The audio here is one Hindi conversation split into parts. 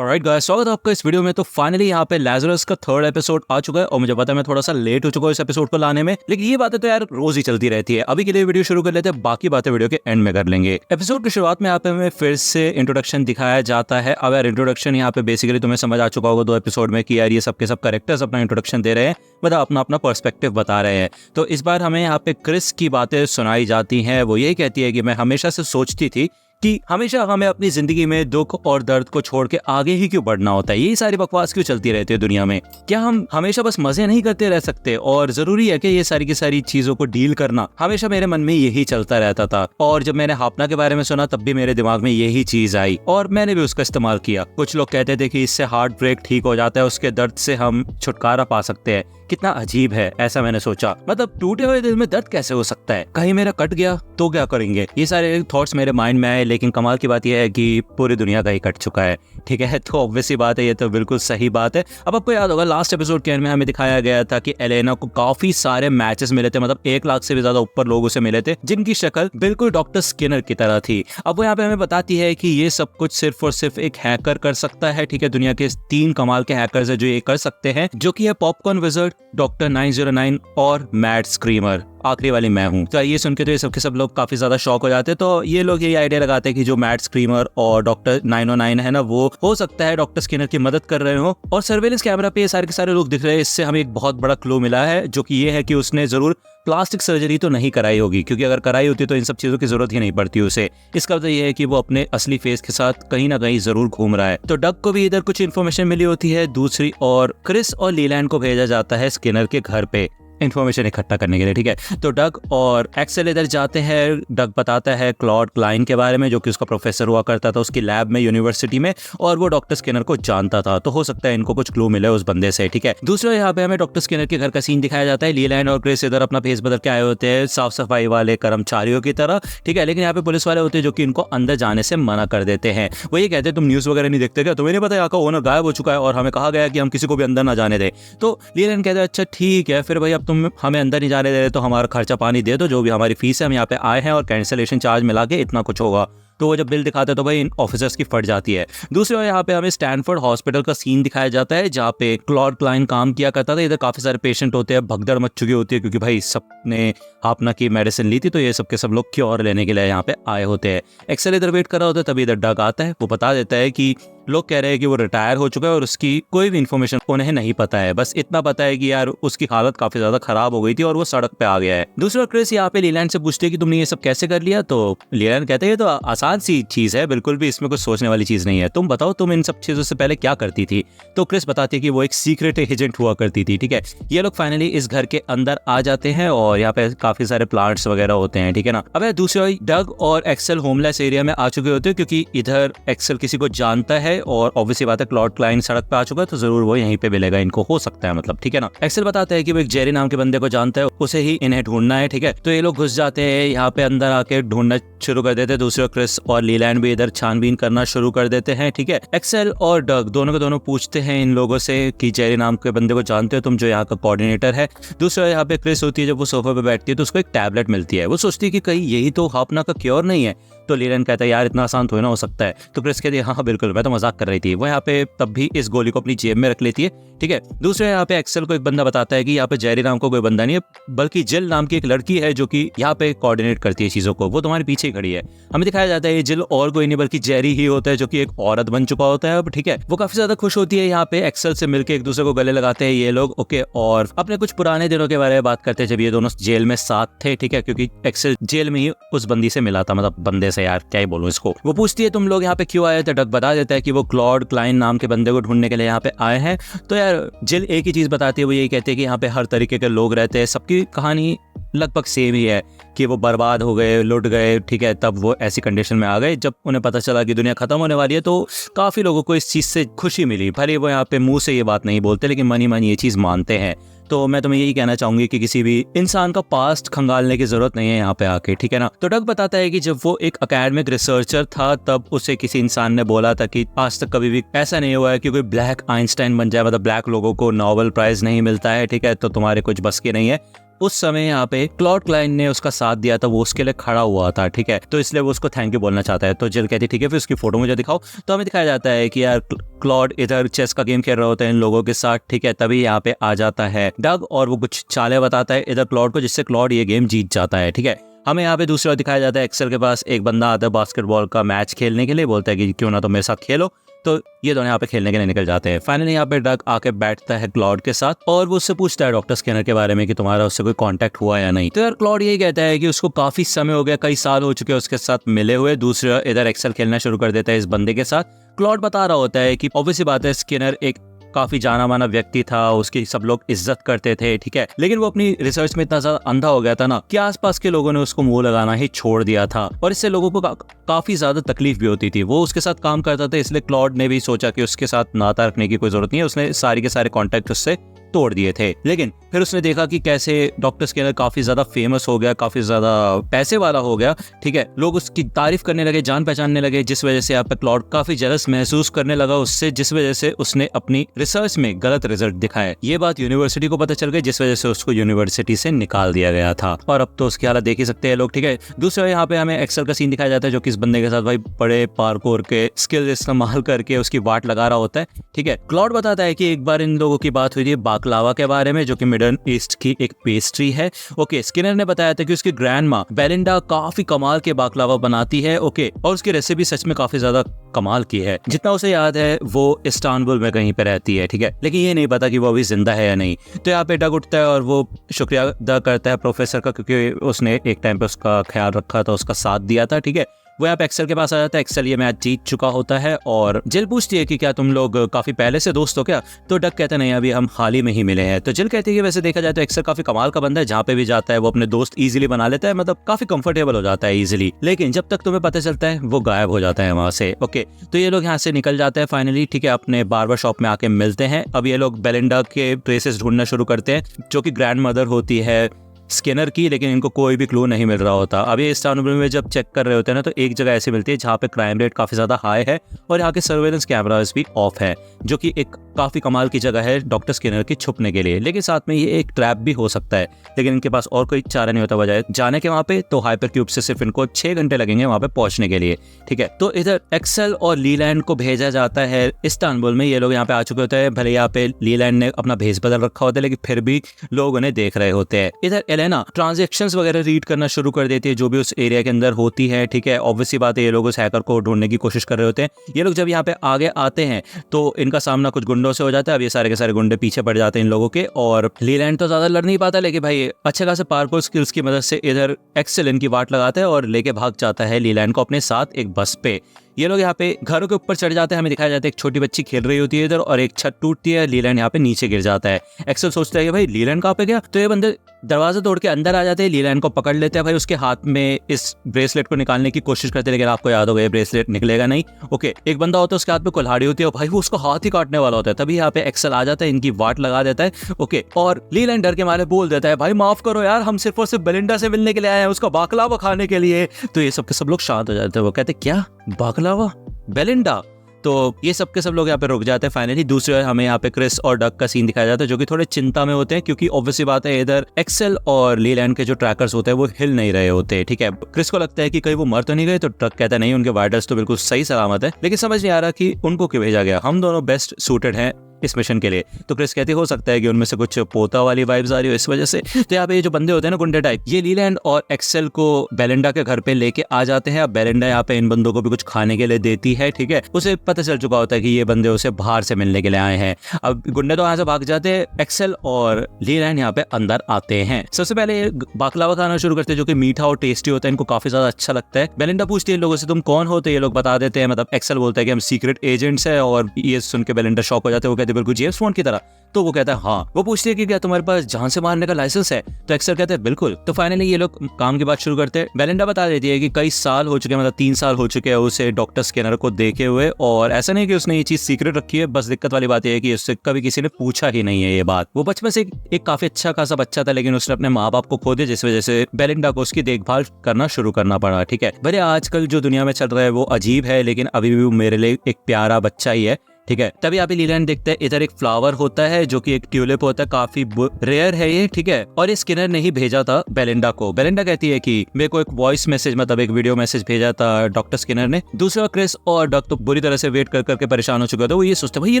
ऑलराइट गाइस, स्वागत है आपका इस वीडियो में। तो फाइनली यहाँ पे लैज़रस का थर्ड एपिसोड आ चुका है और मुझे पता है मैं थोड़ा सा लेट हो चुका हूँ इस एपिसोड को लाने में, लेकिन ये बातें तो यार रोज ही चलती रहती है। अभी के लिए वीडियो शुरू कर लेते हैं, बाकी बातें वीडियो के एंड में कर लेंगे। एपिसोड की शुरुआत में यहाँ पे हमें फिर से इंट्रोडक्शन दिखाया जाता है। अब यार इंट्रोडक्शन यहाँ पे बेसिकली तुम्हें समझ आ चुका होगा 2 एपिसोड में कि यार ये सबके सब कैरेक्टर्स अपना इंट्रोडक्शन दे रहे हैं, मतलब अपना अपना पर्सपेक्टिव बता रहे हैं। तो इस बार हमें यहाँ पे क्रिस की बातें सुनाई जाती हैं। वो यही कहती है कि मैं हमेशा से सोचती थी कि हमेशा हमें अपनी जिंदगी में दुख और दर्द को छोड़ के आगे ही क्यों बढ़ना होता है, यही सारी बकवास क्यों चलती रहती है दुनिया में। क्या हम हमेशा बस मजे नहीं करते रह सकते और जरूरी है कि ये सारी की सारी चीजों को डील करना। हमेशा मेरे मन में यही चलता रहता था और जब मैंने हापना के बारे में सुना तब भी मेरे दिमाग में यही चीज आई और मैंने भी उसका इस्तेमाल किया। कुछ लोग कहते थे कि इससे हार्ट ब्रेक ठीक हो जाता है, उसके दर्द से हम छुटकारा पा सकते हैं। कितना अजीब है, ऐसा मैंने सोचा। मतलब टूटे हुए दिल में दर्द कैसे हो सकता है, कहीं मेरा कट गया तो क्या करेंगे, ये सारे थॉट्स मेरे माइंड में आए। लेकिन कमाल की बात यह है कि पूरी दुनिया का ही कट चुका है, ठीक है। तो ऑब्वियसली बात है, ये तो बिल्कुल सही बात है। अब आपको याद होगा लास्ट एपिसोड के एंड में हमें दिखाया गया था कि एलेना को काफी सारे मैचेस मिले थे, मतलब 1 लाख से भी ज्यादा ऊपर लोग उसे मिले थे जिनकी शक्ल बिल्कुल डॉक्टर स्किनर की तरह थी। अब वो यहाँ पे हमें बताती है कि ये सब कुछ सिर्फ और सिर्फ एक हैकर कर सकता है, ठीक है। दुनिया के 3 कमाल के हैकर्स है जो ये कर सकते हैं, जो कि है पॉपकॉर्न विजर्ड, डॉक्टर 909 और मैड स्क्रीमर। आखिरी वाली मैं हूँ। तो ये सुन के तो ये सबके सब लोग काफी ज्यादा शॉक हो जाते हैं। तो ये लोग ये आइडिया लगाते हैं कि जो मैड स्क्रीमर और डॉक्टर 909 है ना, वो हो सकता है डॉक्टर स्किनर की मदद कर रहे हो। और सर्वेलेंस कैमरा पे ये सारे के सारे लोग दिख रहे हैं। इससे हमें एक बहुत बड़ा क्लू मिला है, जो कि ये है कि उसने जरूर प्लास्टिक सर्जरी तो नहीं कराई होगी, क्योंकि अगर कराई होती तो इन सब चीजों की जरूरत ही नहीं पड़ती उसे। इसका मतलब ये है कि वो अपने असली फेस के साथ कहीं ना कहीं जरूर घूम रहा है। तो डग को भी इधर कुछ इन्फॉर्मेशन मिली होती है दूसरी, और क्रिस और लीलैंड को भेजा जाता है स्किनर के घर पे इन्फॉर्मेशन इकट्ठा करने के लिए, ठीक है। तो डग और एक्सेल इधर जाते हैं। डग बताता है क्लॉड क्लाइन के बारे में, जो कि उसका प्रोफेसर हुआ करता था उसकी लैब में यूनिवर्सिटी में, और वो डॉक्टर स्किनर को जानता था। तो हो सकता है इनको कुछ क्लू मिले उस बंदे से, ठीक है। दूसरा यहाँ पे हमें डॉक्टर स्किनर के घर का सीन दिखाया जाता है। लीलैंड और क्रिस इधर अपना फेस बदल के आए होते हैं साफ सफाई वाले कर्मचारियों की तरह, ठीक है। लेकिन यहाँ पे पुलिस वाले होते हैं जो कि इनको अंदर जाने से मना कर देते हैं। वो ये कहते हैं तुम न्यूज वगैरह नहीं देखते क्या, तुम्हें नहीं पता यहाँ का ओनर गायब हो चुका है और हमें कहा गया कि हम किसी को भी अंदर ना जाने दें। तो लीलैंड कहते हैं अच्छा ठीक है, फिर भाई अब तुम हमें अंदर जाने दे रहे तो हमारा खर्चा पानी दे दो, जो भी हमारी फीस है, हम यहाँ पे आए हैं और कैंसिलेशन चार्ज मिला के इतना कुछ होगा। तो वो जब बिल दिखाते हैं तो भाई इन ऑफिसर्स की फट जाती है। दूसरी ओर यहाँ पे हमें स्टैनफोर्ड हॉस्पिटल का सीन दिखाया जाता है, जहाँ पे क्लॉड क्लाइन काम किया करता था। इधर काफी सारे पेशेंट होते हैं, भगदड़ मच चुकी होती है, क्योंकि भाई सबने हापना की मेडिसिन ली थी, तो ये सबके सब लोग क्योर लेने के लिए यहाँ पे आए होते हैं। एक्सेल इधर वेट कर रहा होता है, तभी इधर डग आता है। वो बता देता है कि लोग कह रहे हैं कि वो रिटायर हो चुका है और उसकी कोई भी इन्फॉर्मेशन उन्हें नहीं पता है। बस इतना पता है कि यार उसकी हालत काफी ज्यादा खराब हो गई थी और वो सड़क पे आ गया है। दूसरा क्रिस यहाँ पे लीलैंड से पूछते हैं कि तुमने ये सब कैसे कर लिया। तो लीलैंड कहते हैं ये तो आसान सी चीज है, बिल्कुल भी इसमें कुछ सोचने वाली चीज नहीं है। तुम बताओ तुम इन सब चीजों से पहले क्या करती थी। तो क्रिस बताती है कि वो एक सीक्रेट एजेंट हुआ करती थी, ठीक है। ये लोग फाइनली इस घर के अंदर आ जाते हैं और यहाँ पे काफी सारे प्लांट्स वगैरह होते हैं, ठीक है ना। अब दूसरी डग और एक्सेल होमलेस एरिया में आ चुके होते हैं, क्योंकि इधर एक्सेल किसी को जानता है और ऑब्वियसली बात है क्लॉड क्लाइन सड़क पे आ चुका है, तो जरूर वो यहीं पे मिलेगा इनको, हो सकता है, मतलब, ठीक है ना। एक्सेल बताता है कि वो एक जेरी नाम के बंदे को जानता है, उसे ही इन्हें ढूंढना है, ठीक है। तो ये लोग घुस जाते हैं यहाँ पे, अंदर आके ढूंढना शुरू कर देते हैं। दूसरे क्रिस और लीलैंड भी इधर छानबीन करना शुरू कर देते हैं, ठीक है। एक्सेल और डग दोनों के दोनों पूछते हैं इन लोगों से कि जेरी नाम के बंदे को जानते हो तुम, जो यहाँ का कोऑर्डिनेटर है। दूसरा यहाँ पे क्रिस होती है, जब वो सोफे पे बैठती है तो उसको एक टैबलेट मिलती है। वो सोचती है कि कहीं यही तो हापना का क्योर नहीं है। तो लीलैंड कहता है यार इतना आसान थोड़ी ना हो सकता है। तो क्रिस कहती है हाँ बिल्कुल, मैं तो मजाक कर रही थी। वो यहाँ पे तब भी इस गोली को अपनी जेब में रख लेती है, ठीक है। दूसरे यहाँ पे एक्सेल को एक बंदा बताता है कि यहाँ पे जेरी नाम को कोई बंदा नहीं है, बल्कि जिल नाम की एक लड़की है जो कि यहाँ पे कोऑर्डिनेट करती है चीजों को, वो तुम्हारे पीछे ही खड़ी है। हमें दिखाया जाता है ये जिल और कोई नहीं बल्कि जेरी ही होता है, जो कि एक औरत बन चुका होता है अब, ठीक है। वो काफी ज्यादा खुश होती है यहाँ पे एक्सेल से मिलकर, एक दूसरे को गले लगाते हैं ये लोग, ओके। और अपने कुछ पुराने दिनों के बारे में बात करते हैं जब ये दोनों जेल में साथ थे, ठीक है, क्योंकि एक्सेल जेल में ही उस बंदी से मिला था, मतलब बंदे से, यार क्या ही बोलूं इसको। वो पूछती है तुम लोग यहाँ पे क्यों आए थे। डग बता देता है कि वो क्लॉड क्लाइन नाम के बंदे को ढूंढने के लिए यहाँ पे आए हैं। तो यार जिल एक ही चीज बताती है, वो यही कहती है कि यहाँ पे हर तरीके के लोग रहते हैं, सबकी कहानी लगभग सेम ही है कि वो बर्बाद हो गए, लुट गए, ठीक है। तब वो ऐसी कंडीशन में आ गए जब उन्हें पता चला कि दुनिया खत्म होने वाली है। तो काफी लोगों को इस चीज से खुशी मिली, भले वो यहाँ पे मुंह से ये बात नहीं बोलते, लेकिन मन ही मन ये चीज मानते हैं। तो मैं तुम्हें यही कहना चाहूंगी कि किसी भी इंसान का पास्ट खंगालने की जरूरत नहीं है यहाँ पे आके, ठीक है ना। तो डग बताता है कि जब वो एक एकेडमिक रिसर्चर था तब उसे किसी इंसान ने बोला था कि आज तक कभी भी ऐसा नहीं हुआ है कि कोई ब्लैक आइंस्टाइन बन जाए, मतलब ब्लैक लोगों को नोबेल प्राइज नहीं मिलता है, ठीक है, तो तुम्हारे कुछ बस की नहीं है। उस समय यहाँ पे क्लॉड क्लाइन ने उसका साथ दिया था, वो उसके लिए खड़ा हुआ था, ठीक है, तो इसलिए वो उसको थैंक यू बोलना चाहता है। तो जिल कहती है ठीक है, फिर उसकी फोटो मुझे दिखाओ। तो हमें दिखाया जाता है कि यार क्लॉड इधर चेस का गेम खेल रहा होता है इन लोगों के साथ, ठीक है, तभी यहाँ पे आ जाता है डग और वो कुछ चालें बताता है इधर क्लॉड को, जिससे क्लॉड ये गेम जीत जाता है, ठीक है। हमें यहाँ पे दूसरा दिखाया जाता है एक्सेल के पास एक बंदा आता है बास्केटबॉल का मैच खेलने के लिए, बोलता है कि क्यों ना तो मेरे साथ खेलो। तो ये दोनों यहाँ पे खेलने के लिए निकल जाते हैं। फाइनली यहाँ पे डग आके बैठता है क्लॉड के साथ और वो उससे पूछता है डॉक्टर स्कैनर के बारे में कि तुम्हारा उससे कोई कांटेक्ट हुआ या नहीं। तो यार क्लॉड यही कहता है कि उसको काफी समय हो गया, कई साल हो चुके हैं उसके साथ मिले हुए। दूसरा इधर एक्सेल खेलना शुरू कर देता है इस बंदे के साथ। क्लॉड बता रहा होता है कि ऑब्वियसली बात है स्किनर एक काफी जाना माना व्यक्ति था, उसकी सब लोग इज्जत करते थे, ठीक है, लेकिन वो अपनी रिसर्च में इतना ज्यादा अंधा हो गया था ना कि आसपास के लोगों ने उसको मुंह लगाना ही छोड़ दिया था और इससे लोगों को काफी ज्यादा तकलीफ भी होती थी। वो उसके साथ काम करता था, इसलिए क्लॉड ने भी सोचा कि उसके साथ नाता रखने की कोई जरूरत नहीं है। उसने सारे के सारे कॉन्टेक्ट उससे तोड़ दिए थे। लेकिन फिर उसने देखा कि कैसे डॉक्टर स्किनर काफी ज्यादा फेमस हो गया, काफी ज्यादा पैसे वाला हो गया, ठीक है, लोग उसकी तारीफ करने लगे, जान पहचानने लगे, जिस वजह से यहाँ पे क्लॉड काफी जेलस महसूस करने लगा उससे, जिस वजह से उसने अपनी रिसर्च में गलत रिजल्ट दिखाए। ये बात यूनिवर्सिटी को पता चल गई, जिस वजह से उसको यूनिवर्सिटी से निकाल दिया गया था और अब तो उसकी हालत देख ही सकते हैं लोग, ठीक है। दूसरा यहाँ पे हमें एक्सेल का सीन दिखाया जाता है जो कि इस बंदे के साथ भाई बड़े पार्कोर के स्किल इस्तेमाल करके उसकी वाट लगा रहा होता है, ठीक है। क्लॉड बताता है कि एक बार इन लोगों की बात हुई थी बाकलावा के बारे में, जो कि मिडल ईस्ट की एक पेस्ट्री है। ओके, स्किनर ने बताया था कि उसकी ग्रैंडमा बेलिंडा काफी कमाल के बाकलावा बनाती है, ओके, और उसकी रेसिपी सच में काफी ज्यादा कमाल की है। जितना उसे याद है वो इस्तांबुल में कहीं पे रहती है, ठीक है, लेकिन ये नहीं पता कि वो अभी जिंदा है या नहीं। तो यहाँ पे डग उठता है और वो शुक्रिया अदा करता है प्रोफेसर का, क्योंकि उसने एक टाइम पे उसका ख्याल रखा था, उसका साथ दिया था, ठीक है। वो यहाँ पे एक्सेल के पास आ जाता है। एक्सेल ये मैच जीत चुका होता है और जिल पूछती है कि क्या तुम लोग काफी पहले से दोस्त हो क्या? तो डग कहता नहीं, अभी हम हाल ही में ही मिले हैं। तो जिल कहती है कि वैसे देखा जाए तो एक्सेल काफी कमाल का बंदा है, जहाँ पे भी जाता है वो अपने दोस्त इजीली बना लेता है, मतलब काफी कंफर्टेबल हो जाता है इजीली, लेकिन जब तक तुम्हें पता चलता है वो गायब हो जाता है वहां से। ओके, तो ये लोग यहाँ से निकल जाते हैं फाइनली, ठीक है, अपने बार्बर शॉप में आके मिलते हैं। अब ये लोग बेलिंडा के ट्रेसेस ढूंढना शुरू करते हैं, जो कि ग्रैंड मदर होती है स्किनर की, लेकिन इनको कोई भी क्लू नहीं मिल रहा होता। अभी इस्तांबुल में जब चेक कर रहे होते हैं ना, तो एक जगह ऐसी मिलती है जहाँ पे क्राइम रेट काफी ज्यादा हाई है और यहाँ के सर्वेलेंस कैमरास भी ऑफ है, जो कि एक काफी कमाल की जगह है डॉक्टर स्किनर की छुपने के लिए। लेकिन साथ में ये एक ट्रैप भी हो सकता है, लेकिन इनके पास और कोई चारा नहीं होता बजाय जाने के वहाँ पे। तो हाइपर क्यूब से सिर्फ इनको 6 घंटे लगेंगे वहाँ पे पहुंचने के लिए, ठीक है। तो इधर एक्सेल और लीलैंड को भेजा जाता है इस्तांबुल में। ये लोग यहाँ पे आ चुके होते हैं, भले यहाँ पे लीलैंड ने अपना भेस बदल रखा होता है, लेकिन फिर भी लोग उन्हें देख रहे होते हैं। इधर एलेना ट्रांजेक्शन वगैरह रीड करना शुरू कर देती है जो भी उस एरिया के अंदर होती है, ठीक है। ऑब्वियसली बात है, ये लोग उस हैकर को ढूंढने की कोशिश कर रहे होते हैं। ये लोग जब यहाँ पे आगे आते हैं तो इनका सामना कुछ गुंडों से हो जाता है। अब ये सारे के सारे गुंडे पीछे पड़ जाते हैं इन लोगों के और लीलैंड तो ज्यादा लड़ नहीं पाता, लेकिन भाई अच्छे खासे पार्कोर स्किल्स की मदद से इधर एक्सेल इनकी वाट लगाता है और लेके भाग जाता है लीलैंड को अपने साथ एक बस पे। ये लोग यहाँ पे घरों के ऊपर चढ़ जाते हैं। हमें दिखाया जाता है एक छोटी बच्ची खेल रही होती है इधर और एक छत टूटती है, लीलैंड यहाँ पे नीचे गिर जाता है। एक्सेल सोचता है कि भाई लीलैंड कहाँ पे गया, तो ये बंदे दरवाजा तोड़ के अंदर आ जाते हैं, लीलैंड को पकड़ लेते हैं। भाई उसके हाथ में इस ब्रेसलेट को निकालने की कोशिश करते हैं, लेकिन आपको याद होगा ये ब्रेसलेट निकलेगा नहीं। ओके, एक बंदा होता है उसके हाथ में कुल्हाड़ी होती है और भाई वो उसको हाथ ही काटने वाला होता है। तभी यहाँ पे एक्सेल आ जाता है, इनकी वाट लगा देता है। ओके, और लीलैंड डर के मारे बोल देता है भाई माफ करो यार, हम सिर्फ और सिर्फ बेलिंडा से मिलने के लिए आए हैं, उसका बाकलावा खाने के लिए। तो ये सब के सब लोग शांत हो जाते हैं। वो कहते क्या बाकलावा, बेलिंडा? तो ये सब के सब लोग यहाँ पे रुक जाते हैं फाइनली। दूसरे हमें यहाँ पे क्रिस और डग का सीन दिखाया जाता है, जो कि थोड़े चिंता में होते हैं, क्योंकि ऑब्वियसली बात है इधर एक्सेल और लीलैंड के जो ट्रैकर्स होते हैं वो हिल नहीं रहे होते, ठीक है। क्रिस को लगता है कि कहीं वो मर तो नहीं गए, तो डग कहता नहीं, उनके वाइडर्स तो बिल्कुल सही सलामत है, लेकिन समझ नहीं आ रहा कि उनको क्यों भेजा गया, हम दोनों बेस्ट सूटेड हैं इस मिशन के लिए। तो क्रिस कहती हो सकता है कि उनमें से कुछ पोता वाली वाइब्स आ रही हो इस वजह से। तो यहाँ पे ये जो बंदे होते हैं ना गुंडे टाइप, ये लीलैंड और एक्सेल को बेलिंडा के घर पे लेके आ जाते हैं। अब बेलिंडा यहाँ पे इन बंदों को भी कुछ खाने के लिए देती है, ठीक है। उसे पता चल चुका होता है कि ये बंदे उसे बाहर से मिलने के लिए आए हैं। अब गुंडे तो यहाँ से भाग जाते हैं, एक्सेल और लीलैंड यहाँ पे अंदर आते हैं। सबसे पहले बाकलावा खाना शुरू करते हैं, जो कि मीठा और टेस्टी होता है, इनको काफी ज्यादा अच्छा लगता है। बेलिंडा पूछती है इन लोगों से तुम कौन हो, तो ये लोग बता देते हैं, मतलब एक्सेल बोलता है कि हम सीक्रेट एजेंट्स हैं, और ये सुन के बेलिंडा शॉक हो जाते हैं। वो कहते हैं बिल्कुल जेम्स बॉन्ड की तरह। तो वो कहता है हाँ। वो पूछती है कि क्या तुम्हारे पास जान से मारने का लाइसेंस है, तो एक्सेल कहता है बिल्कुल। तो फाइनली ये लोग काम की बात शुरू करते हैं। बेलिंडा बता देती है कि कई साल हो चुके हैं, मतलब 3 साल हो चुके हैं उसे डॉक्टर स्किनर को देखे हुए, और ऐसा नहीं कि उसने ये चीज सीक्रेट रखी है, बस दिक्कत वाली बात यह है कि उससे कभी किसी ने पूछा ही नहीं है ये बात। वो बचपन से एक काफी अच्छा खासा बच्चा था, लेकिन उसने अपने माँ बाप को खो दिया, जिस वजह से बेलिंडा को उसकी देखभाल करना शुरू करना पड़ा, ठीक है। भले आजकल जो दुनिया में चल रहा है वो अजीब है, लेकिन अभी भी वो मेरे लिए एक प्यारा बच्चा ही है, ठीक है। तभी आप लीलैंड देखते हैं इधर एक फ्लावर होता है जो कि एक ट्यूलिप होता है, काफी रेयर है ये, ठीक है। और ये स्किनर ने ही भेजा था बेलिंडा को। बेलिंडा कहती है कि मेरे को एक वॉइस मैसेज, मतलब एक वीडियो मैसेज भेजा था डॉक्टर स्किनर ने। दूसरा क्रिस और डॉक्टर तो बुरी तरह से वेट कर करके परेशान हो चुके थे। वो ये सोचते भाई ये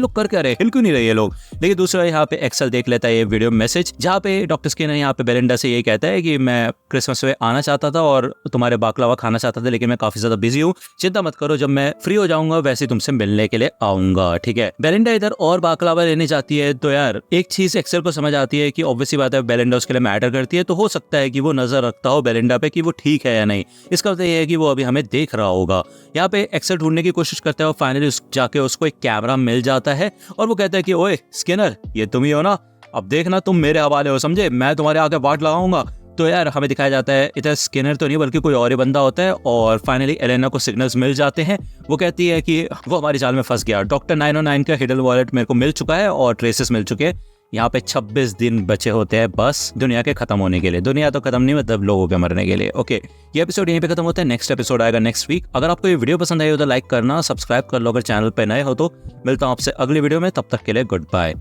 लोग कर क्या रहे, हिल क्यों नहीं रहे ये लोग। लेकिन दूसरा यहाँ पे एक्सेल देख लेता है ये वीडियो मैसेज, जहाँ पे डॉक्टर स्किनर यहाँ पे बेलिंडा से ये कहता है कि मैं क्रिसमस में आना चाहता था और तुम्हारे बाकलावा खाना चाहता था, लेकिन मैं काफी ज्यादा बिजी हूँ, चिंता मत करो, जब मैं फ्री हो जाऊंगा वैसे तुमसे मिलने के लिए आऊंगा, ठीक है। बेलिंडा इधर और बाकलावा लेने जाती है तो यार एक चीज एक्सेल को समझ आती है कि ऑब्वियसली बात है बेलिंडा उसके लिए मैटर करती है, तो हो सकता है कि वो नजर रखता हो बेलिंडा पे कि वो ठीक है या नहीं। इसका मतलब ये है कि वो अभी हमें देख रहा होगा। यहाँ पे एक्सेल ढूंढने की कोशिश करता है और फाइनली जाके उसको एक कैमरा मिल जाता है और वो कहता है कि ओए स्किनर, ये तुम ही हो ना, अब देखना तुम मेरे हवाले हो, समझे, मैं तुम्हारे आगे वाट लगाऊंगा। तो यार हमें दिखाया जाता है इधर स्किनर तो नहीं बल्कि कोई और ही बंदा होता है और फाइनली एलेना को सिग्नल्स मिल जाते हैं। वो कहती है कि वो हमारी जाल में फंस गया, डॉक्टर 909 का हिडन वॉलेट मेरे को मिल चुका है और ट्रेसेस मिल चुके हैं। यहाँ पे 26 दिन बचे होते हैं बस दुनिया के खत्म होने के लिए। दुनिया तो खत्म नहीं, मतलब लोगों के मरने के लिए। ओके, ये एपिसोड यहीं पे खत्म होता है, नेक्स्ट एपिसोड आएगा नेक्स्ट वीक। अगर आपको ये वीडियो पसंद आई हो तो लाइक करना, सब्सक्राइब कर लो अगर चैनल पे नए हो तो। मिलता हूँ आपसे अगली वीडियो में, तब तक के लिए गुड बाय।